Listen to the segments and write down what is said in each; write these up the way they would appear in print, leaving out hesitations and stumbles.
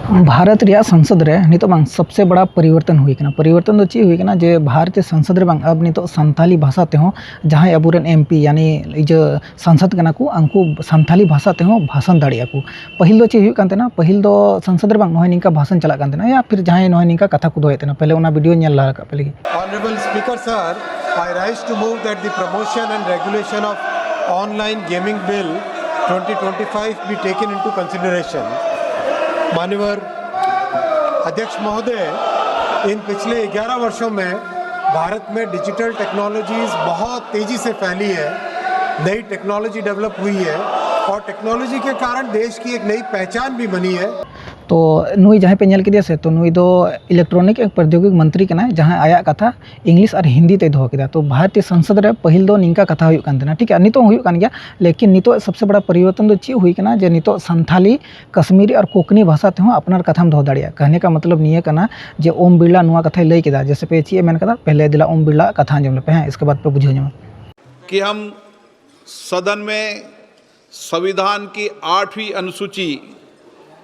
भारत रिया संसद रे नितो बांग सबसे बड़ा परिवर्तन हुई कना। परिवर्तन तो ची हुई कना जे भारतीय संसद रे बांग अब नितो संथाली भाषा ते हो जहां अबुरन एमपी यानी जो संसद कना को अंकु संथाली भाषा ते हो भाषण दाड़िया को। पहिल दो ची हुई कान तेना, पहिल दो संसद रे बांग नोय निका भाषण चला कान तेना या फिर जहां नोय निका कथा को दोय तेना। पहले ओना वीडियो नेल ला का पहले। Honorable Speaker sir, I rise to move that the promotion and regulation of online gaming bill 2025 be taken into consideration. माननीय अध्यक्ष महोदय, इन पिछले 11 वर्षों में भारत में डिजिटल टेक्नोलॉजीज़ बहुत तेज़ी से फैली है, नई टेक्नोलॉजी डेवलप हुई है और टेक्नोलॉजी के कारण देश की एक नई पहचान भी बनी है। तो नुई जहाँ पे नेल के से तो नुई दो इलेक्ट्रॉनिक एक प्रौद्योगिकी मंत्री कना जहाँ आया कथा इंग्लिश और हिंदी ते दोह किया। तो भारतीय संसद रे पहिल दो निंका कथा हुई कान तेना, ठीक है। नितो हुई कान गया, लेकिन नितो सबसे बड़ा परिवर्तन तो ची हुई कना जे नितो संथाली, कश्मीरी और कोकनी भाषा ते हो अपनार कथाम दोह दाड़िया। कहने का मतलब निये कना जे ओम बिरला नुआ कथा लई किया, जैसे पे ची मेन कदा पहले दिला ओम बिरला कथा जम पे हैं, इसके बाद पे बुझो जम कि हम सदन में संविधान की 8वीं अनुसूची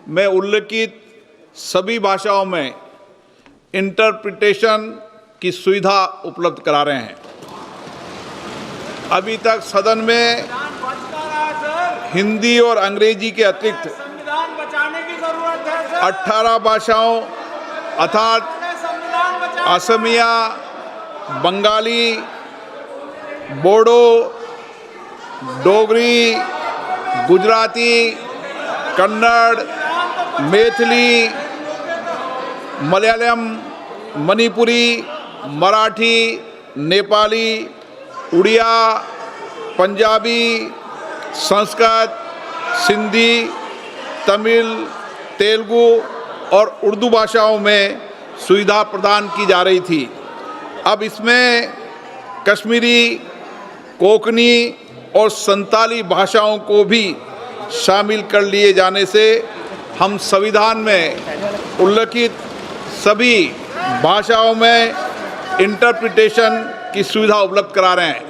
में उल्लिखित सभी भाषाओं में इंटरप्रिटेशन की सुविधा उपलब्ध करा रहे हैं। अभी तक सदन में हिंदी और अंग्रेजी के अतिरिक्त 18 भाषाओं अर्थात असमिया, बंगाली, बोडो, डोगरी, गुजराती, कन्नड़, मैथिली, मलयालम, मणिपुरी, मराठी, नेपाली, उड़िया, पंजाबी, संस्कृत, सिंधी, तमिल, तेलुगु और उर्दू भाषाओं में सुविधा प्रदान की जा रही थी। अब इसमें कश्मीरी, कोंकणी और संताली भाषाओं को भी शामिल कर लिए जाने से हम संविधान में उल्लिखित सभी भाषाओं में इंटरप्रिटेशन की सुविधा उपलब्ध करा रहे हैं।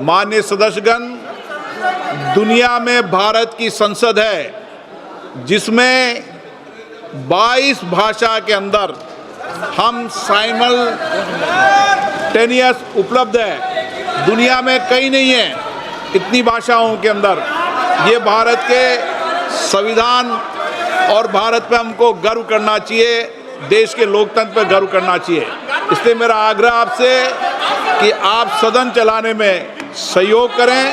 माननीय सदस्यगण, दुनिया में भारत की संसद है जिसमें 22 भाषा के अंदर हम साइमल्टेनियस उपलब्ध है। दुनिया में कहीं नहीं है इतनी भाषाओं के अंदर। ये भारत के संविधान और भारत पे हमको गर्व करना चाहिए, देश के लोकतंत्र पे गर्व करना चाहिए। इसलिए मेरा आग्रह आपसे कि आप सदन चलाने में सहयोग करें।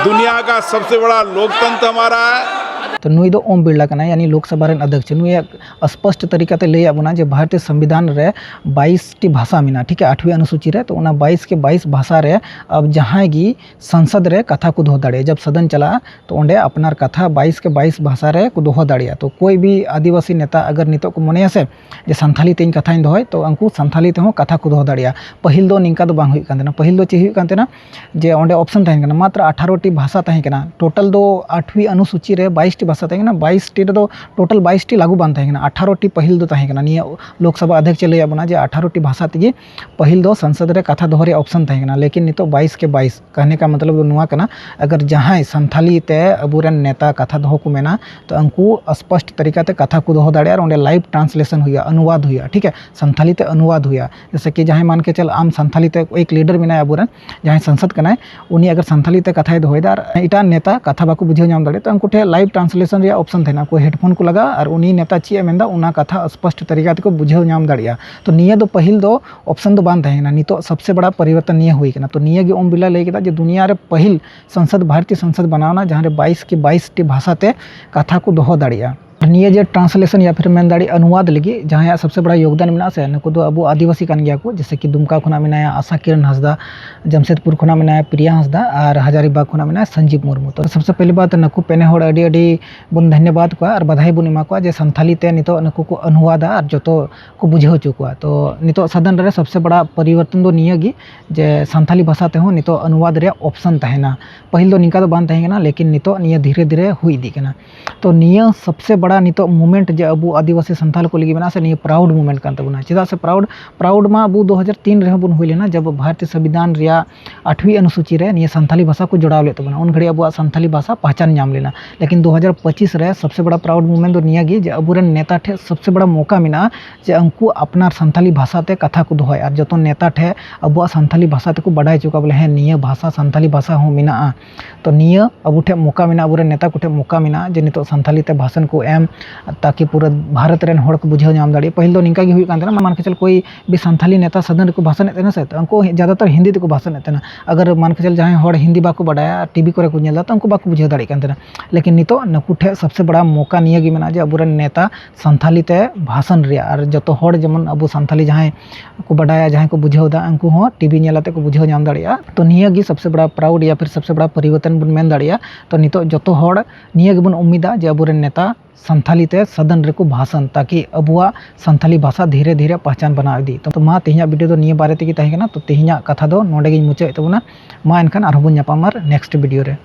दुनिया का सबसे बड़ा लोकतंत्र हमारा है। तो नुई दो ओम बिरला कना यानी लोकसभा रेन अध्यक्ष। नुई स्पष्ट तरीका ते लई आबोना जे भारतीय संविधान रे 22 टी भाषा मिना, ठीक है, 8वीं अनुसूची रे। तो उना 22 के 22 भाषा रे अब जहाँ गी संसद रे कथा को दोह दाड़े, जब सदन चला तो ओंडे अपनार कथा 22 के 22 भाषा रे को दोह दाड़िया। तो कोई भी आदिवासी नेता अगर नितो को मने से जे संथाली तेन कथा दोहय तो अंकु संथाली ते हो कथा को दोह दाड़िया। पहिल दो निंका दो बांग हुई कान तेना। पहिल दो ची हुई कान तेना जे ओंडे ऑप्शन तहन कना मात्र 18 टी भाषा तहन कना। टोटल दो 8वीं अनुसूची रे 22 टी भाषा तहन 22 टी दो टोटल 22 टी लागू बान तहन 18 टी पहिल दो तहन कना। निया लोकसभा अध्यक्ष लई आबोना जे 18 टी भाषा तेगे पहिल दो संसद रे कथा दोहरे ऑप्शन तहन कना। लेकिन नितो 22 के 22 कहने का मतलब नुआ कना अगर जहां संथाली ते अबुरन नेता कथा दोह को मेना तो अंकु स्पष्ट तरीका ते कथा को दोह दाड़े और ओंडे लाइव ट्रांसलेशन हुआ, अनुवाद हुआ, ठीक है, संथाली ते अनुवाद हुआ। जैसे कि जहां मान के चल आम संथाली ते एक लीडर मेना अबुरन जहां संसद कना उनी अगर संथाली ते कथा दोहदार इटा नेता कथा बाको बुझे नाम दाड़े तो अंकु ठे लाइव ट्रांसलेशन रे ऑप्शन थे ना। कोई हेडफोन को लगा और उनी नेता ची मेंदा उना कथा स्पष्ट तरीका ते को बुझे नाम दाड़िया। तो निया दो पहिल दो ऑप्शन दो बान तहना। नितो सबसे बड़ा परिवर्तन निया हुई कना। तो निया गे ओम बिरला लई केदा जे दुनिया रे पहिल संसद भारतीय संसद बनावना जहाँ रे 22 के 22 टी भाषा ते कथा को दोह दाड़िया। निये जे ट्रांसलेशन या फिर मेन दाड़ी अनुवाद लगी जहाँ सबसे बड़ा योगदान मेना से नुकु दो अब आदिवासी कान गया को। जैसे कि दुमका खुना मेनाया आशा किरण हंसदा, जमशेदपुर खुना मेनाया प्रिया हंसदा और हजारीबाग खुना मेनाया संजीव मुर्मू। तो सबसे पहली बात नुकु पेने होड़ अडी अडी बन धन्यवाद को और बधाई बन एमा को जे संथाली ते नितो नुकु को अनुवादा और जतो को बुझे होचो को। तो नितो सदन रे सबसे बड़ा परिवर्तन दो निया गी जे संथाली भाषा ते हो नितो अनुवाद रे ऑप्शन तहना। पहिल दो निका दो बान तहना, लेकिन नितो निया धीरे धीरे हुई दी कना। तो निया सबसे बड़ा बड़ा नितो मूवमेंट जे अबू आदिवासी संथाल को लगी बना से नहीं प्राउड मूवमेंट कान तबना चेदा से प्राउड मा अबू 2003 रे बुन हुई लेना जब भारतीय संविधान रिया 8वीं अनुसूची रे निये संथाली भाषा को जोड़ाव ले तबना उन घड़ी अबू संथाली भाषा पहचान नाम लेना। लेकिन 2025 रे सबसे बड़ा प्राउड मूवमेंट दो निया गी जे अबूरन नेता ठे सबसे बड़ा मौका मिना जे उनको अपना संथाली भाषा ते कथा को दोहय और जतो नेता ठे अबू संथाली भाषा ते को बढ़ाई चुका बोले हैं निये भाषा संथाली भाषा हो मिना तो निये अबू ठे मौका मिना अबूरन नेता को ठे मौका मिना जे नितो संथाली ते भाषण को एम ताकि पूरा भारत रेन होड़ को बुझाव नाम दाड़ी। पहिल दो निंका गी हुई कान मान के चल कोई भी संथाली नेता सदन को भाषण एतना से उनको ज़्यादातर हिंदी को भाषण एतना अगर मान के चल जहाँ होड़ हिंदी बाको बढ़ाया टीवी को नेला तो उनको बाको बुझाव दाड़ी कान लेकिन नितो नुकु ठे सबसे बड़ा मौका निये गी मेना जे अबूरन नेता संथाली ते भाषण रिया और जतो होड़ जेमन अबू संथाली जहाँ को बढ़ाया जहाँ को बुझाव दा उनको हो टीवी नेलाते को बुझाव नाम दाड़िया तो निये गी सबसे बड़ा प्राउड या फिर सबसे बड़ा परिवर्तन बन मेन दाड़िया। तो नितो जतो होड़ निये गी बन उम्मीदा जे अबूरन नेता संथाली ते सदन रे को भाषण ताकि अबुआ संथाली भाषा धीरे धीरे पहचान बना इदी। तो मा तेहिया वीडियो दो निये बारे तेगी ताहे कना तो तेहिया कथा दो नोडे गिन मुचाद तबना मा एनखान आरहबन नेक्स्ट वीडियो रे।